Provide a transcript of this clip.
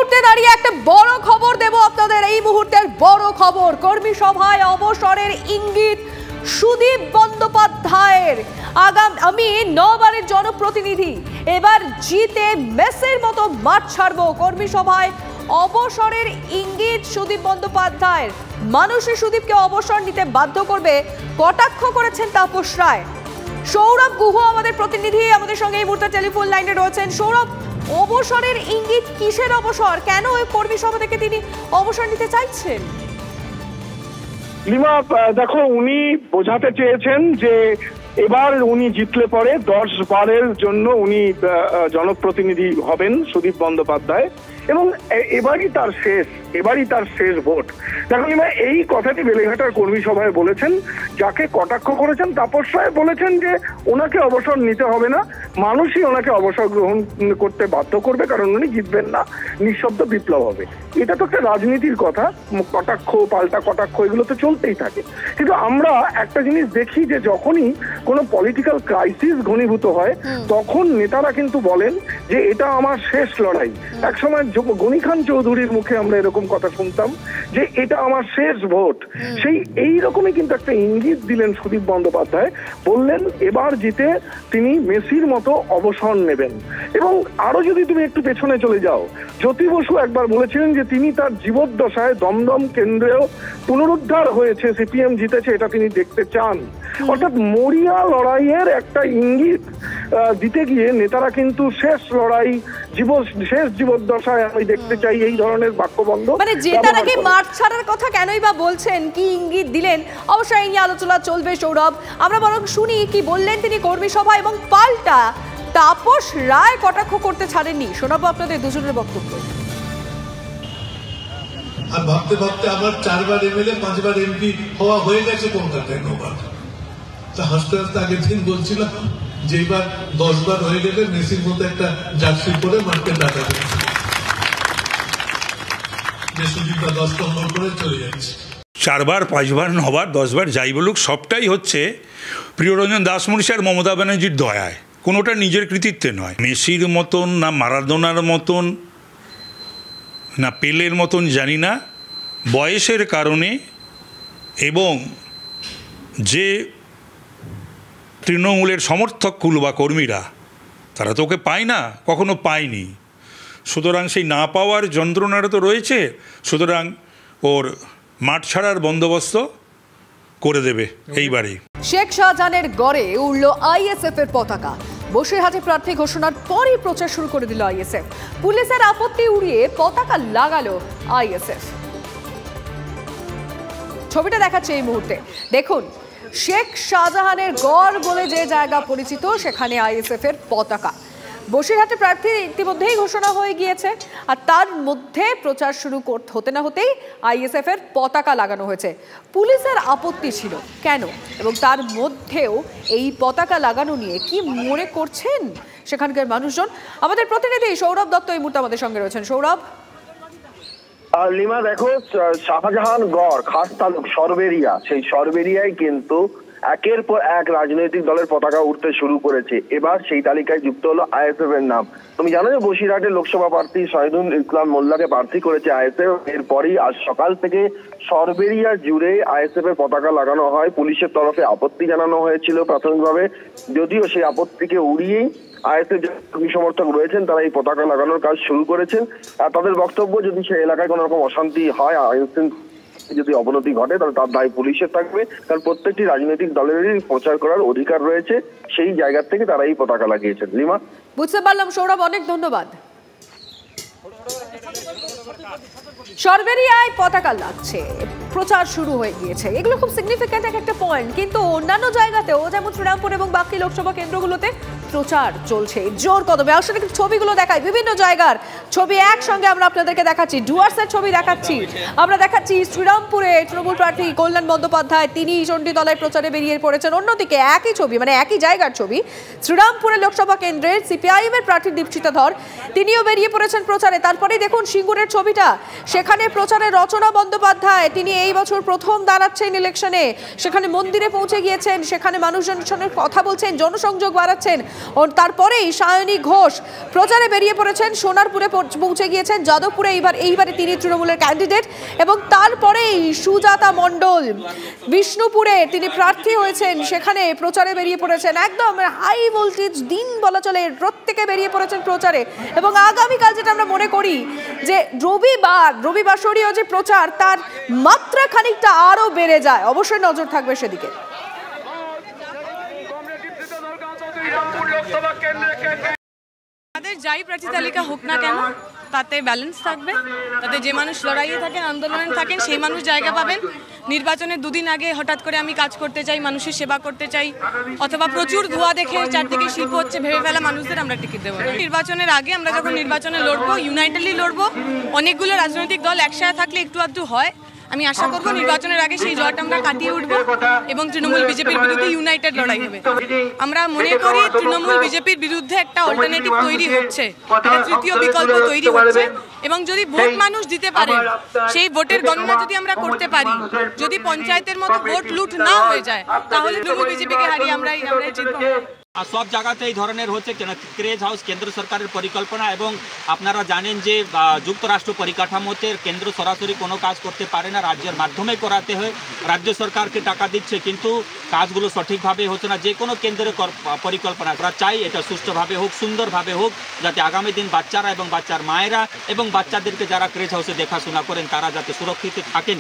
মুহূর্তে দাঁড়িয়ে একটা বড় খবর দেব আপনাদের। এই মুহূর্তের বড় খবর, কর্মী সভায় অবসরের ইঙ্গিত সুদীপ বন্দ্যোপাধ্যায়ের। আমি 9 বারের জনপ্রতিনিধি, এবার জিতে মেসির মতো মাঠ ছাড়বো। কর্মী সভায় অবসরের ইঙ্গিত সুদীপ বন্দ্যোপাধ্যায়ের। মানুষই সুদীপকে অবসর নিতে বাধ্য করবে, কটাক্ষ করেছেন তাপস রায়। সৌরভ গুহ আমাদের প্রতিনিধি আমাদের সঙ্গে এই মুহূর্তে টেলিফোন লাইনে রয়েছেন। সৌরভ, অবসরের ইঙ্গিত কিসের অবসর? কেন ওই কর্মী সভা থেকে তিনি অবসর নিতে চাইছেন? লিমা, দেখো, উনি বোঝাতে চেয়েছেন যে এবার উনি জিতলে পরে 10 বারের জন্য উনি জনপ্রতিনিধি হবেন সুদীপ বন্দ্যোপাধ্যায়, এবং এবারই তার শেষ ভোট। দেখো লিমা, এই কথাটি বেলেঘাটার কর্মী সভায় বলেছেন। যাকে কটাক্ষ করেছেন তাপস রায় বলেছেন যে ওনাকে অবসর নিতে হবে না, মানুষই ওনাকে অবসর গ্রহণ করতে বাধ্য করবে, কারণ উনি জিতবেন না, নিঃশব্দ বিপ্লব হবে। এটা তো একটা রাজনীতির কথা, কটাক্ষ পাল্টা কটাক্ষ এগুলো তো চলতেই থাকে। কিন্তু আমরা একটা জিনিস দেখি যে যখনই কোনো পলিটিক্যাল ক্রাইসিস ঘনীভূত হয় তখন নেতারা কিন্তু বলেন যে এটা আমার শেষ লড়াই। একসময় গনি খান চৌধুরীর মুখে আমরা এরকম কথা শুনতাম যে এটা আমার শেষ ভোট। এই রকমই কিন্তু একটা ইঙ্গিত দিলেন সুদীপ বন্দ্যোপাধ্যায়, বললেন এবার জিতে তিনি মেসির মতো অবসর নেবেন। এবং আরো যদি তুমি একটু পেছনে চলে যাও, জ্যোতি বসু একবার বলেছিলেন যে তিনি তার জীবদ্দশায় দমদম কেন্দ্রেও পুনরুদ্ধার হয়েছে, সিপিএম জিতেছে, এটা তিনি দেখতে চান। অর্থাৎ মরিয়া লড়াইয়ের একটা ইঙ্গিত দিতে গিয়ে নেতারা কিন্তু শেষ লড়াই, শেষ জীবদ্দশায় আমি দেখতে চাই এই ধরনের বাক্যবন্ধ, মানে যেটা নাকি মাঠ ছাড়ার কথা কেনই বা বলছেন, কি ইঙ্গিত দিলেন, অবশ্যই এই নিয়ে আলোচনা চলবে। সৌরভ, আমরা বরং শুনি কি বললেন তিনি কর্মী সভা, এবং পাল্টা তাপস রায় কটাক্ষ করতে ছাড়েননি। শোনাবো আপনাদের দুজনের বক্তব্য। আর ভাবতে ভাবতে আবার 4 বার এমএলএ 5 বার এমপি হওয়া হয়ে গেছে কলকাতায় 9 বার। তা হাসতে হাসতে আগের দিন বলছিলাম যে এবার 10 বার হয়ে গেলে মেসির মতো একটা জার্সি পরে মাঠকে ডাকা যাচ্ছে, যে সুদীপটা 10 নম্বর করে চলে যাচ্ছে। 4 বার 5 বার 9 বার 10 বার যাই বলুক, সবটাই হচ্ছে প্রিয়রঞ্জন দাসমুন্সি আর মমতা ব্যানার্জির দয়ায়, কোনোটা নিজের কৃতিত্বে নয়। মেসির মতন না মারাদোনার মতন না পেলের মতন জানি না, বয়সের কারণে এবং যে তৃণমূলের সমর্থক কুল বা কর্মীরা তারা তো ওকে পায় না, কখনো পায়নি, সুতরাং সেই না পাওয়ার যন্ত্রণাটা তো রয়েছে। সুতরাং ওর মাঠ ছাড়ার বন্দোবস্ত করে দেবে এইবারেই। শেখ শাহজাহানের গড়ে উড়ল আইএসএফ এর পতাকা। বসিরহাটে প্রার্থী ঘোষণার পরই প্রচার শুরু করে দিল আইএসএফ। পুলিশের আপত্তি উড়িয়ে পতাকা লাগালো আইএসএফ। ছবিটা দেখাচ্ছে এই মুহূর্তে, দেখুন শেখ শাহজাহানের গড় বলে যে জায়গা পরিচিত, সেখানে আইএসএফ এর পতাকা। বসিরহাটে প্রার্থী ইতিমধ্যেই ঘোষণা হয়ে গিয়েছে, আর তার মধ্যে প্রচার শুরু হতে না হতেই আইএসএফ এর পতাকা লাগানো হয়েছে। পুলিশের আপত্তি ছিল কেন, এবং তার মধ্যেও এই পতাকা লাগানো নিয়ে কি মনে করছেন সেখানকার মানুষজন? আমাদের প্রতিনিধি সৌরভ দত্ত এই মুহূর্তে আমাদের সঙ্গে রয়েছেন। সৌরভ। লিমা, দেখো, শাহজাহান গড় খাস তালুক সরবেরিয়া, সেই সরবেরিয়ায় কিন্তু একের পর এক রাজনৈতিক দলের পতাকা উঠতে শুরু করেছে। এবার সেই তালিকায় যুক্ত হলো আইএসএফ এর নাম। তুমি জানো যে বসিরহাটের লোকসভা প্রার্থী শহীদুল ইসলাম মোল্লাকে প্রার্থী করেছে আইএসএফ। এরপরই আজ সকাল থেকে সরবেরিয়া জুড়ে আইএসএফ এর পতাকা লাগানো হয়। পুলিশের তরফে আপত্তি জানানো হয়েছিল প্রাথমিকভাবে, যদিও সেই আপত্তিকে উড়িয়েই আইএসএফ যে কর্মী সমর্থক রয়েছেন তারা এই পতাকা লাগানোর কাজ শুরু করেছেন। আর তাদের বক্তব্য, যদি সেই এলাকায় কোন রকম অশান্তি হয়, যদি অবনতি ঘটে, তাহলে তার দায় পুলিশের থাকবে, কারণ প্রত্যেকটি রাজনৈতিক দলেরই প্রচার করার অধিকার রয়েছে। সেই জায়গা থেকে তারা এই পতাকা লাগিয়েছেন। লিমা, বুঝতে পারলাম। সৌরভ, অনেক ধন্যবাদ। সরবেরিয়ায় পতাকা লাগছে, প্রচার শুরু হয়ে গিয়েছে, এগুলো খুব সিগনিফিক্যান্ট একটা পয়েন্ট। কিন্তু অন্যান্য জায়গাতেও, যেমন শ্রীরামপুর এবং বাকি লোকসভা কেন্দ্রগুলোতে প্রচার চলছে জোর কদমে। আসলে ছবিগুলো দেখাই, বিভিন্ন জায়গার ছবি একসঙ্গে আমরা আপনাদেরকে দেখাচ্ছি। ডুয়ার্সের ছবি দেখাচ্ছি, আমরা দেখাচ্ছি শ্রীরামপুরে তৃণমূল প্রার্থী কল্যাণ বন্দ্যোপাধ্যায়, তিনি চণ্ডীতলায় প্রচারে বেরিয়ে পড়েছেন। অন্যদিকে একই ছবি, মানে একই জায়গার ছবি, শ্রীরামপুরের লোকসভা কেন্দ্রের সিপিআইএম এর প্রার্থী দীপশিতা ধর, তিনিও বেরিয়ে পড়েছেন প্রচারে। তারপরেই দেখুন সিঙ্গুরের ছবিটা, সেখানে প্রচারে রচনা বন্দ্যোপাধ্যায়, তিনি এই বছর প্রথম দাঁড়াচ্ছেন ইলেকশনে, সেখানে মন্দিরে পৌঁছে গিয়েছেন, সেখানে মানুষজনের সঙ্গে কথা বলছেন, জনসংযোগ বাড়াচ্ছেন। তারপরেই সায়নী ঘোষ প্রচারে বেরিয়ে পড়েছেন সোনারপুরে পৌঁছে গিয়েছেন যাদবপুরে। এইবারে তিনি তৃণমূলের ক্যান্ডিডেট এবং তারপরেই সুজাতা মণ্ডল বিষ্ণুপুরে তিনি প্রার্থী হয়েছেন, সেখানে প্রচারে বেরিয়ে পড়েছেন। একদম হাই ভোল্টেজ দিন বলা চলে, প্রত্যেকে বেরিয়ে পড়েছেন প্রচারে। এবং আগামীকাল যেটা আমরা মনে করি যে রবিবাসরীয় যে প্রচার, তার মাত্রা খানিকটা আরো বেড়ে যায়। অবশ্যই নজর থাকবে সেদিকে। তাদের যাই প্রার্থী তালিকা হোক না কেন, তাতে ব্যালেন্স থাকবে, তাতে যে মানুষ লড়াইয়ে থাকেন, আন্দোলনে থাকেন, সেই মানুষ জায়গা পাবেন। নির্বাচনের দুদিন আগে হঠাৎ করে আমি কাজ করতে চাই, মানুষের সেবা করতে চাই, অথবা প্রচুর ধোঁয়া দেখে চারদিকে শিল্প হচ্ছে ভেবে ফেলা মানুষদের আমরা টিকিট দেবো না। নির্বাচনের আগে আমরা যখন নির্বাচনে লড়বো, ইউনাইটেডলি লড়বো। অনেকগুলো রাজনৈতিক দল একসাথে থাকলে একটু আধটু হয়। আমি আশা করবো নির্বাচনের আগে সেই জট আমরা কাটিয়ে উঠবো এবং তৃণমূল বিজেপির বিরুদ্ধে ইউনাইটেড লড়াই হবে। আমরা মনে করি তৃণমূল বিজেপির বিরুদ্ধে একটা অল্টারনেটিভ তৈরি হচ্ছে, একটা তৃতীয় বিকল্প তৈরি হচ্ছে। এবং যদি ভোট মানুষ দিতে পারে, সেই ভোটের গণনা যদি আমরা করতে পারি, যদি পঞ্চায়েতের মতো ভোট লুট না হয়ে যায়, তাহলে তৃণমূল বিজেপিকে হারিয়ে আমরাই জিতবো। সব জায়গাতে এই ধরনের হচ্ছে ক্রেজ হাউস কেন্দ্র সরকারের পরিকল্পনা। এবং আপনারা জানেন যে যুক্তরাষ্ট্র পরিকাঠামোতে কেন্দ্র সরাসরি কোনো কাজ করতে পারে না, রাজ্যের মাধ্যমে করাতে হয়। রাজ্য সরকারকে টাকা দিচ্ছে কিন্তু কাজগুলো সঠিকভাবে হচ্ছে না। যে কোনো কেন্দ্রের পরিকল্পনা আমরা চাই এটা সুষ্ঠুভাবে হোক, সুন্দরভাবে হোক, যাতে আগামী দিন বাচ্চারা এবং বাচ্চার মায়েরা এবং বাচ্চাদেরকে যারা ক্রেজ হাউসে দেখাশোনা করেন তারা যাতে সুরক্ষিত থাকেন।